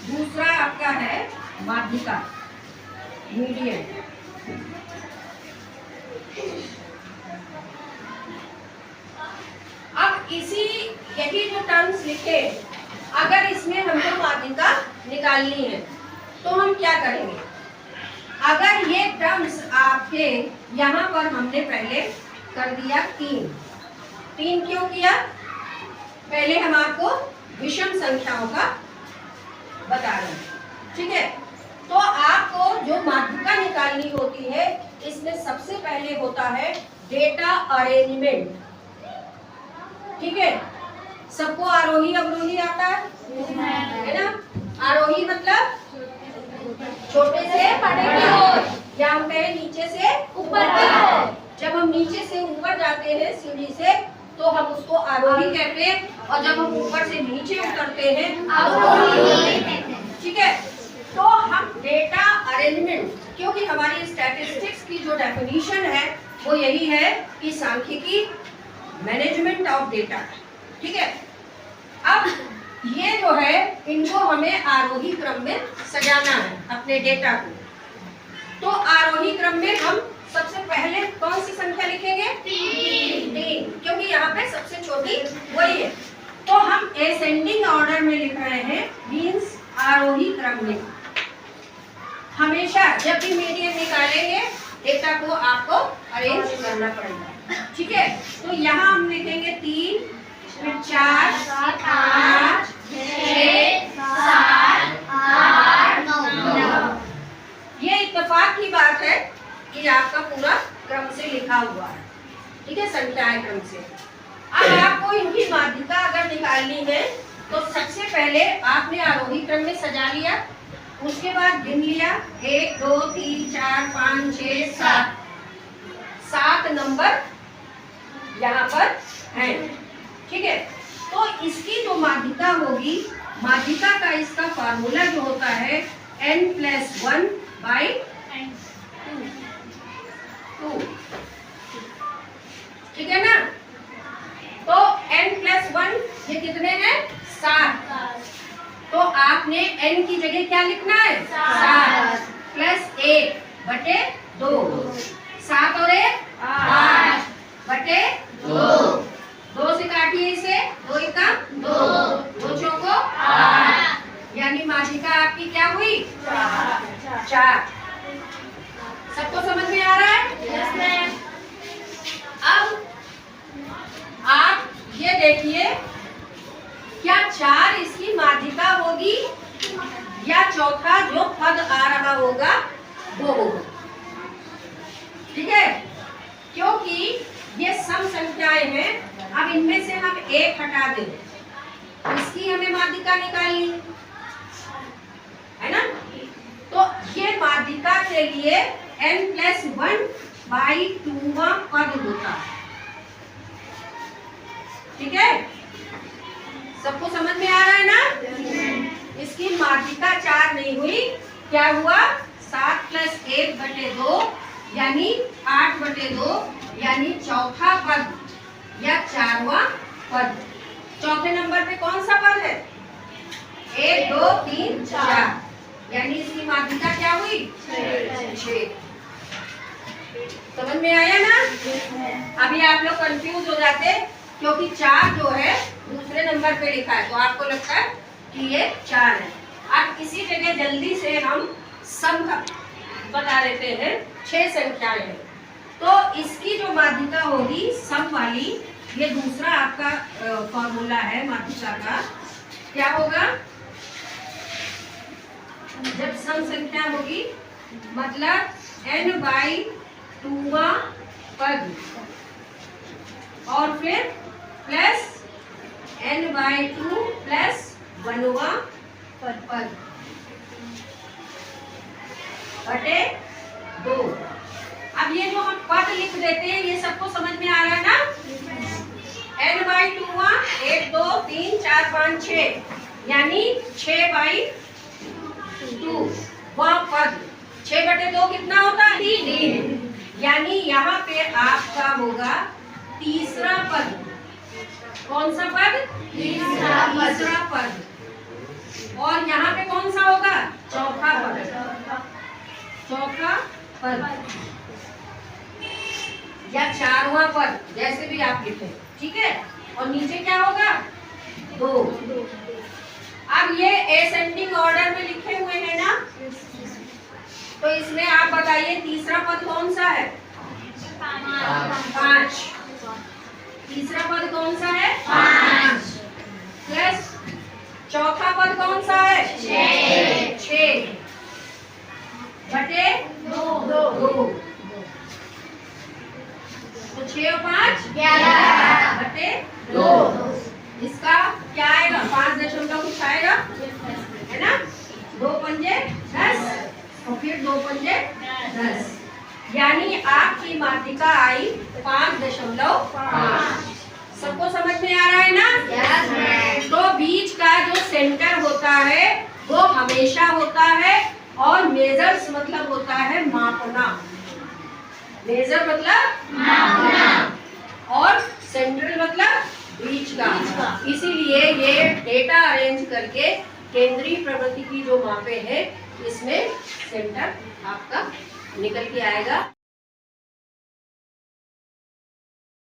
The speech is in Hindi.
दूसरा आपका है माध्यिका, मीडियन। अब यही जो टर्म्स लिखे, अगर इसमें हमको माध्यिका निकालनी है तो हम क्या करेंगे? अगर ये टर्म्स आपके यहाँ पर हमने पहले कर दिया 3 क्यों किया? पहले हम आपको विषम संख्याओं का बता रहे हैं, ठीक है। तो आपको जो माध्यिका निकालनी होती है, इसमें सबसे पहले होता है डेटा अरेंजमेंट, ठीक है। सबको आरोही अवरोही आता है ना? आरोही मतलब छोटे से बड़े की ओर, या हम कहें नीचे से ऊपर की ओर। जब हम नीचे से ऊपर जाते हैं सीढ़ी से तो हम उसको आरोही कहते हैं, और जब हम ऊपर से नीचे उतरते हैं अवरोही, ठीक है। तो हम डेटा अरेंजमेंट, क्योंकि हमारी स्टैटिस्टिक्स की जो डेफिनेशन है वो यही है कि सांख्यिकी मैनेजमेंट ऑफ डेटा, ठीक है। अब ये जो है इनको हमें आरोही क्रम में सजाना है अपने डेटा को। तो आरोही क्रम में हम सबसे पहले कौन सी संख्या लिखेंगे? 3, क्योंकि यहाँ पे सबसे छोटी वही है। तो हम असेंडिंग ऑर्डर में लिख रहे हैं, मीन्स आरोही क्रम में। हमेशा जब भी मीडियन निकालेंगे डेटा को आपको अरेंज करना पड़ेगा, ठीक है। तो यहाँ हम लिखेंगे 3, फिर 4, 5, 6, 7, 8, 9। ये इत्तेफाक की बात है कि आपका पूरा क्रम से लिखा हुआ है, ठीक है, संख्याएं क्रम से। अब आपको इनकी माध्यिका अगर निकालनी है तो सबसे पहले आपने आरोही क्रम में सजा लिया, उसके बाद गिन लिया 1, 2, 3, 4, 5, 6, 7 नंबर यहाँ पर हैं, ठीक है। तो इसकी जो माध्यिका होगी, माध्यिका का इसका फार्मूला जो होता है n+1/2, ठीक है ना। तो n+1 ये कितने हैं? 7। तो आपने n की जगह क्या लिखना है? 7 + 1/2, 7 और 1 8/2, 2 से काटिए इसे, 2 × 2, 2 चौको 8, यानी माध्यिका आपकी क्या हुई? 4। सबको समझ में आ रहा है? Yes ma'am. अब आप ये देखिए, क्या 4 इसकी माध्यिका होगी या चौथा जो पद आ रहा होगा वो होगा, ठीक है। क्योंकि ये सम संख्याएं हैं, अब इनमें से हम 1 हटा दें, इसकी हमें माध्यिका निकालनी है ना। तो ये माध्यिका के लिए n+1/2 पद होता है, ठीक है। सबको समझ में आ रहा है ना? इसकी माध्यिका 4 नहीं हुई, क्या हुआ? 7 + 1/2 यानी 8/2, यानी चौथा पद या 4वां पद। चौथे नंबर पे कौन सा पद है? 1, 2, 3, 4, यानी इसकी माध्यिका क्या हुई? 6। समझ में आया ना? अभी आप लोग कंफ्यूज हो जाते क्योंकि 4 जो है दूसरे नंबर पे लिखा है, तो आपको लगता है कि ये 4 है। अब इसी जगह जल्दी से हम सम का बता देते हैं, 6 संख्याएं हैं। तो इसकी जो माध्यिका होगी सम वाली, ये दूसरा आपका फॉर्मूला है माध्यिका का। क्या होगा? जब सम संख्या होगी मतलब n/2 पद और फिर प्लस n/2 + 1वां पद बटे 2। अब ये जो हम पद लिख देते हैं, ये सबको समझ में आ रहा है ना? n/2 1, 2, 3, 4, 5, 6, यानी 6/2 वह पद। 6/2 कितना होता है? 3। यानी यहाँ पे आपका होगा तीसरा पद। कौन सा पद? तीसरा पद। और यहाँ पे कौन सा चौथा पद या चारवां पद, जैसे भी आप लिखें, ठीक है। और नीचे क्या होगा? 2। अब ये असेंडिंग ऑर्डर में लिखे हुए हैं ना, तो इसमें आप बताइए तीसरा पद कौन सा है? 5। तीसरा पद कौन सा है? 5 प्लस चौथा पद कौन सा है? 6 बटे 2। तो 6 और 5 11 बटे 2। इसका क्या आएगा? 5 दशमलव कुछ आएगा, है ना। 2 पंजे 10 और फिर 2 पंजे 10, यानी आपकी मात्रिका आई 5.5। सबको समझ में आ रहा है ना? yes, तो बीच का जो सेंटर होता है वो हमेशा होता है, और मेजर्स मतलब होता है मापना। मेजर मतलब मापना, और सेंट्रल मतलब बीच का। इसीलिए ये डेटा अरेंज करके केंद्रीय प्रवृत्ति की जो मापे हैं, इसमें सेंटर आपका निकल के आएगा।